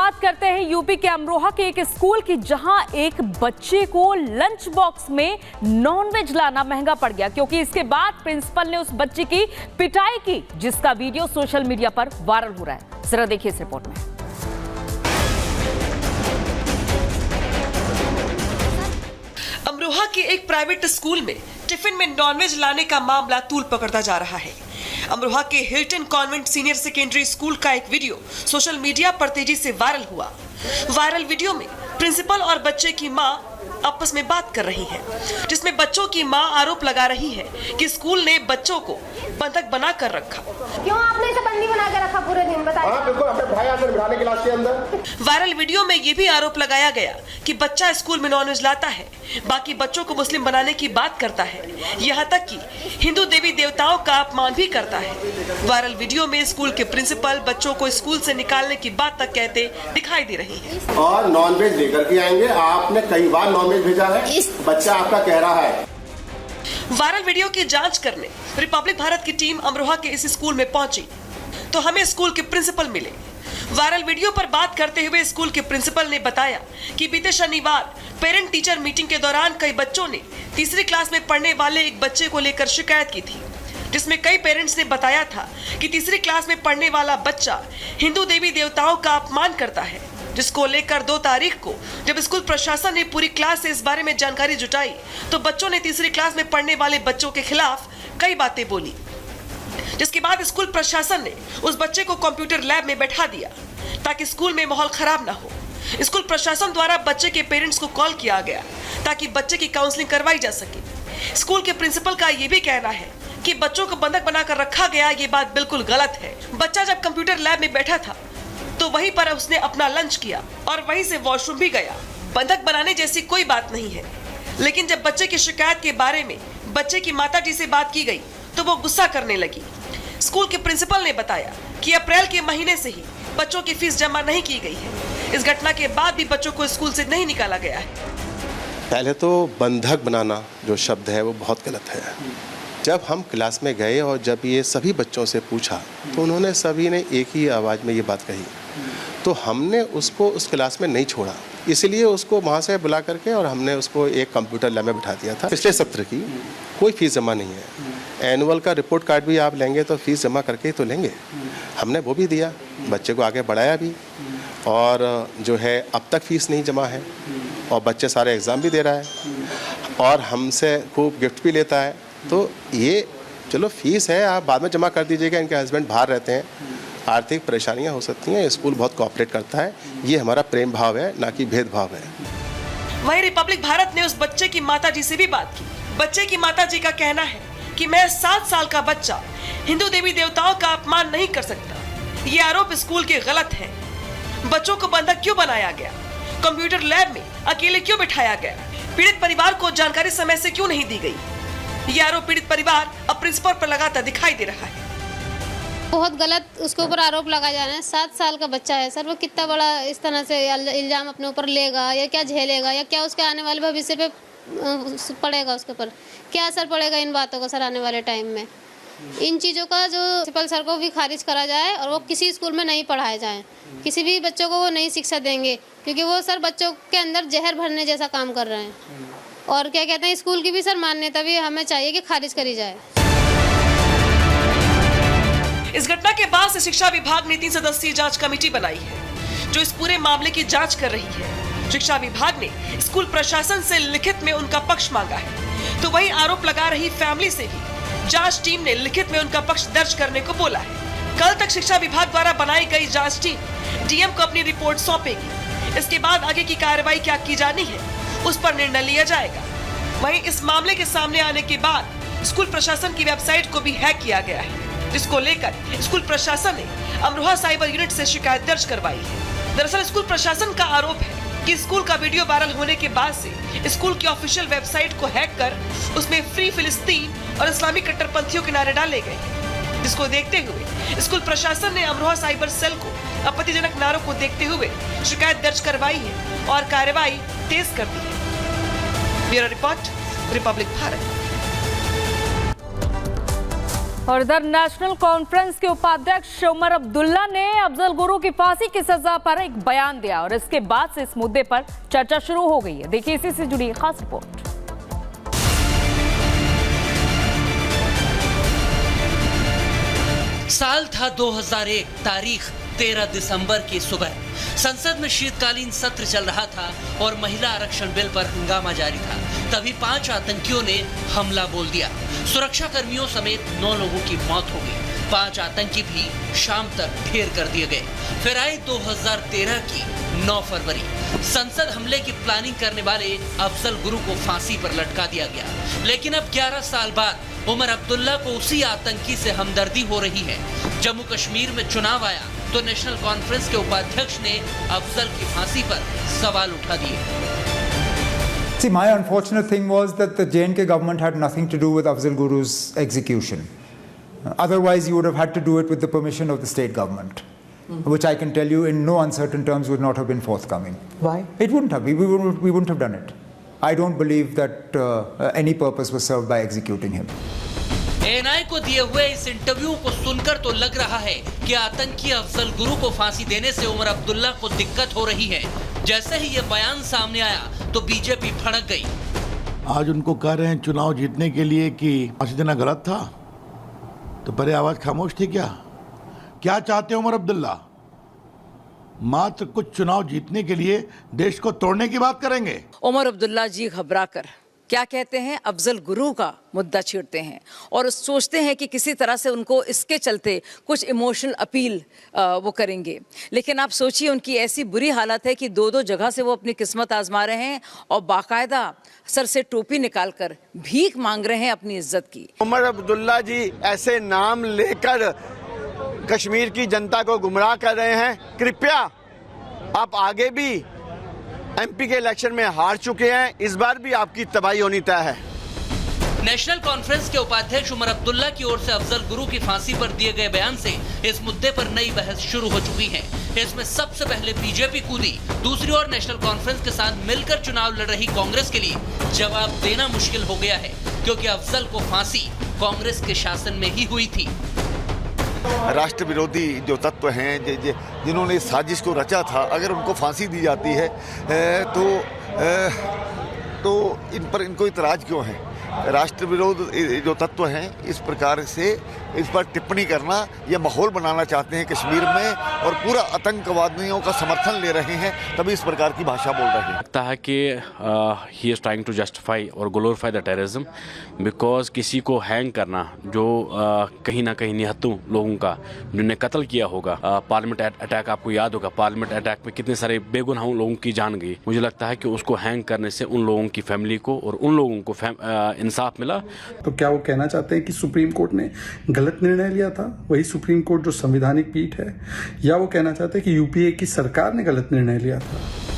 बात करते हैं यूपी के अमरोहा के एक स्कूल की, जहां एक बच्चे को लंच बॉक्स में नॉनवेज लाना महंगा पड़ गया, क्योंकि इसके बाद प्रिंसिपल ने उस बच्चे की पिटाई की, जिसका वीडियो सोशल मीडिया पर वायरल हो रहा है। जरा देखिए इस रिपोर्ट में। अमरोहा के एक प्राइवेट स्कूल में टिफिन में नॉनवेज लाने का मामला तूल पकड़ता जा रहा है। अमरोहा के Hilton convent senior secondary school का एक वीडियो सोशल मीडिया पर तेजी से वायरल हुआ। वायरल वीडियो में प्रिंसिपल और बच्चे की मां आपस में बात कर रही हैं, जिसमें बच्चों की मां आरोप लगा रही है कि स्कूल ने बच्चों को बंधक बना कर रखा। क्यों आपने इसे बंदी बना कर रखा पूरे दिन? बताइए। हाँ, बिल्कुल, अपने भाई अंदर बिठाने क्लास के अंदर। वायरल वीडियो में ये भी आरोप लगाया गया कि बच्चा स्कूल में नॉनवेज लाता है, बाकी बच्चों को मुस्लिम बनाने की बात करता है, यहाँ तक कि हिंदू देवी देवताओं का अपमान भी करता है। वायरल वीडियो में स्कूल के प्रिंसिपल बच्चों को स्कूल से निकालने की बात तक कहते दिखाई दे रही है। और नॉनवेज लेकर के आएंगे, आपने कई बार नॉनवेज भेजा है, बच्चा आपका कह रहा है। वायरल वीडियो की जांच करने रिपब्लिक भारत की टीम अमरोहा के इस स्कूल में पहुंची तो हमें स्कूल के प्रिंसिपल मिले। वायरल वीडियो पर बात करते हुए स्कूल के प्रिंसिपल ने बताया कि बीते शनिवार पेरेंट टीचर मीटिंग के दौरान कई बच्चों ने तीसरी क्लास में पढ़ने वाले एक बच्चे को लेकर शिकायत की थी, जिसमें कई पेरेंट्स ने बताया था कि तीसरी क्लास में पढ़ने वाला बच्चा हिंदू देवी देवताओं का अपमान करता है, जिसको लेकर 2 तारीख को जब स्कूल प्रशासन ने पूरी क्लास से इस बारे में जानकारी जुटाई तो बच्चों ने तीसरी क्लास में पढ़ने वाले बच्चों के खिलाफ कई बातें बोली, जिसके बाद स्कूल प्रशासन ने उस बच्चे को कंप्यूटर लैब में बैठा दिया ताकि स्कूल में माहौल खराब ना हो। स्कूल प्रशासन द्वारा बच्चे के पेरेंट्स को कॉल किया गया ताकि बच्चे की काउंसलिंग करवाई जा सके। स्कूल के प्रिंसिपल का ये भी कहना है कि बच्चों को बंधक बनाकर रखा गया, ये बात बिल्कुल गलत है। बच्चा जब कंप्यूटर लैब में बैठा था तो वहीं पर उसने अपना लंच किया और वहीं से वॉशरूम भी गया। बंधक बनाने जैसी कोई बात नहीं है। लेकिन जब बच्चे की शिकायत के बारे में बच्चे की माताजी से बात की गई तो वो गुस्सा करने लगी। स्कूल के प्रिंसिपल ने बताया कि अप्रैल के महीने से ही बच्चों की फीस जमा नहीं की गई है। इस घटना के बाद भी बच्चों को स्कूल से नहीं निकाला गया है। पहले तो बंधक बनाना जो शब्द है वो बहुत गलत है। जब हम क्लास में गए और जब ये सभी बच्चों से पूछा तो उन्होंने सभी ने एक ही आवाज़ में ये बात कही, तो हमने उसको उस क्लास में नहीं छोड़ा, इसलिए उसको वहाँ से बुला करके और हमने उसको एक कंप्यूटर लैब में बिठा दिया था। पिछले सत्र की कोई फीस जमा नहीं है। एनुअल का रिपोर्ट कार्ड भी आप लेंगे तो फीस जमा करके ही तो लेंगे। हमने वो भी दिया, बच्चे को आगे बढ़ाया भी, और जो है अब तक फीस नहीं जमा है और बच्चे सारे एग्ज़ाम भी दे रहा है और हमसे खूब गिफ्ट भी लेता है। तो ये चलो फीस है, आप बाद में जमा कर दीजिएगा। इनके हस्बैंड बाहर रहते हैं, आर्थिक परेशानियां हो सकती हैं, स्कूल बहुत कोऑपरेट करता है। ये हमारा प्रेम भाव है, ना कि भेदभाव है। वहीं रिपब्लिक भारत ने उस बच्चे की माताजी से भी बात की। बच्चे की माताजी का कहना है कि मैं 7 साल का बच्चा हिंदू देवी देवताओं का अपमान नहीं कर सकता। ये आरोप स्कूल के गलत है। बच्चों को बंधक क्यों बनाया गया? कंप्यूटर लैब में अकेले क्यों बिठाया गया? पीड़ित परिवार को जानकारी समय से क्यों नहीं दी गई? ये आरोप पीड़ित परिवार अब प्रिंसिपल पर लगातार दिखाई दे रहा है। बहुत गलत उसके ऊपर आरोप लगाया जा रहा है। 7 साल का बच्चा है सर, वो कितना बड़ा इस तरह से इल्जाम अपने ऊपर लेगा, या क्या झेलेगा, या क्या उसके आने वाले भविष्य पे पड़ेगा, उसके ऊपर क्या असर पड़ेगा इन बातों का सर आने वाले टाइम में। इन चीज़ों का जो प्रिंसिपल सर को भी खारिज करा जाए और वो किसी स्कूल में नहीं पढ़ाए जाए, किसी भी बच्चों को वो नई शिक्षा देंगे, क्योंकि वो सर बच्चों के अंदर जहर भरने जैसा काम कर रहे हैं। और क्या कहते हैं, स्कूल की भी सर मान्यता भी हमें चाहिए कि खारिज करी जाए। इस घटना के बाद से शिक्षा विभाग ने 3 सदस्यीय जांच कमेटी बनाई है, जो इस पूरे मामले की जांच कर रही है। शिक्षा विभाग ने स्कूल प्रशासन से लिखित में उनका पक्ष मांगा है, तो वही आरोप लगा रही फैमिली से भी जांच टीम ने लिखित में उनका पक्ष दर्ज करने को बोला है। कल तक शिक्षा विभाग द्वारा बनाई गई जांच टीम डीएम को अपनी रिपोर्ट सौंपेगी। इसके बाद आगे की कार्रवाई क्या की जानी है उस पर निर्णय लिया जाएगा। वहीं इस मामले के सामने आने के बाद स्कूल प्रशासन की वेबसाइट को भी हैक किया गया है, जिसको लेकर स्कूल प्रशासन ने अमरोहा साइबर यूनिट से शिकायत दर्ज करवाई है। दरअसल स्कूल प्रशासन का आरोप है कि स्कूल का वीडियो वायरल होने के बाद से स्कूल की ऑफिशियल वेबसाइट को हैक कर उसमें फ्री फिलिस्तीन और इस्लामिक कट्टरपंथियों के नारे डाले गए, जिसको देखते हुए स्कूल प्रशासन ने अमरोहा साइबर सेल को आपत्तिजनक नारों को देखते हुए शिकायत दर्ज करवाई है और कार्रवाई तेज कर दी है। Bureau report, Republic Bharat. और इधर नेशनल कॉन्फ्रेंस के उपाध्यक्ष उमर अब्दुल्ला ने अफजल गुरु की फांसी की सजा पर एक बयान दिया और इसके बाद से इस मुद्दे पर चर्चा शुरू हो गई है। देखिए इसी से जुड़ी खास रिपोर्ट। साल था 2001, तारीख 13 दिसंबर की सुबह। संसद में शीतकालीन सत्र चल रहा था और महिला आरक्षण बिल पर हंगामा जारी था। तभी 5 आतंकियों ने हमला बोल दिया। सुरक्षा कर्मियों समेत 9 लोगों की मौत हो गई। 5 आतंकी भी शाम तक ढेर कर दिए गए। फिर आई 2013 की 9 फरवरी। संसद हमले की प्लानिंग करने वाले अफजल गुरु को फांसी पर लटका दिया गया। लेकिन अब 11 साल बाद उमर अब्दुल्ला को उसी आतंकी से हमदर्दी हो रही है। जम्मू कश्मीर में चुनाव आया तो नेशनल कॉन्फ्रेंस के उपाध्यक्ष ने अफजल की फांसी पर सवाल उठा दिए। See, my unfortunate thing was that the J&K government had nothing to do with Afzal Guru's execution. Otherwise, you would have had to do it with the permission of the state government, which I can tell you in no uncertain terms would not have been forthcoming. Why? It wouldn't have. We wouldn't have done it. I don't believe that any purpose was served by executing him. ANI को दिए हुए इस interview को सुनकर तो लग रहा है कि आतंकी अफजल गुरु को फांसी देने से उमर अब्दुल्ला को दिक्कत हो रही है। जैसे ही ये बयान सामने आया तो बीजेपी भड़क गई। आज उनको कह रहे हैं चुनाव जीतने के लिए कि फांसी देना गलत था, तो पहले आवाज खामोश थी क्या चाहते उमर अब्दुल्ला? मात्र कुछ चुनाव जीतने के लिए देश को तोड़ने की बात करेंगे। उमर अब्दुल्ला जी घबराकर क्या कहते हैं, अफजल गुरु का मुद्दा छेड़ते हैं और सोचते हैं कि किसी तरह से उनको इसके चलते कुछ इमोशनल अपील वो करेंगे। लेकिन आप सोचिए उनकी ऐसी बुरी हालत है कि 2-2 जगह से वो अपनी किस्मत आजमा रहे हैं और बाकायदा सर से टोपी निकालकर भीख मांग रहे हैं अपनी इज्जत की। उमर अब्दुल्ला जी ऐसे नाम लेकर कश्मीर की जनता को गुमराह कर रहे हैं। कृपया आप आगे भी एमपी के इलेक्शन में हार चुके हैं, इस बार भी आपकी तबाही होनी तय है। नेशनल कॉन्फ्रेंस के उपाध्यक्ष उमर अब्दुल्ला की ओर से अफजल गुरु की फांसी पर दिए गए बयान से इस मुद्दे पर नई बहस शुरू हो चुकी है। इसमें सबसे पहले बीजेपी कूदी, दूसरी ओर नेशनल कॉन्फ्रेंस के साथ मिलकर चुनाव लड़ रही कांग्रेस के लिए जवाब देना मुश्किल हो गया है, क्योंकि अफजल को फांसी कांग्रेस के शासन में ही हुई थी। राष्ट्र विरोधी जो तत्व हैं जिन्होंने इस साजिश को रचा था, अगर उनको फांसी दी जाती है तो इन पर इनको इतराज क्यों है? राष्ट्र विरोध जो तत्व हैं इस प्रकार से इस पर टिप्पणी करना, ये माहौल बनाना चाहते हैं कश्मीर में और पूरा आतंकवादियों का समर्थन ले रहे हैं, तभी इस प्रकार की भाषा बोल रहे हैं। लगता है कि he is trying to justify और ग्लोरीफाई द टेररिज्म, बिकॉज किसी को हैंग करना जो कहीं ना कहीं निहत्तों लोगों का जिन्होंने कत्ल किया होगा। पार्लियामेंट अटैक आपको याद होगा, पार्लियामेंट अटैक में कितने सारे बेगुनाह लोगों की जान गई। मुझे लगता है कि उसको हैंग करने से उन लोगों की फैमिली को और उन लोगों को इंसाफ मिला। तो क्या वो कहना चाहते हैं कि सुप्रीम कोर्ट ने गलत निर्णय लिया था, वही सुप्रीम कोर्ट जो संवैधानिक पीठ है, या वो कहना चाहते हैं कि यूपीए की सरकार ने गलत निर्णय लिया था?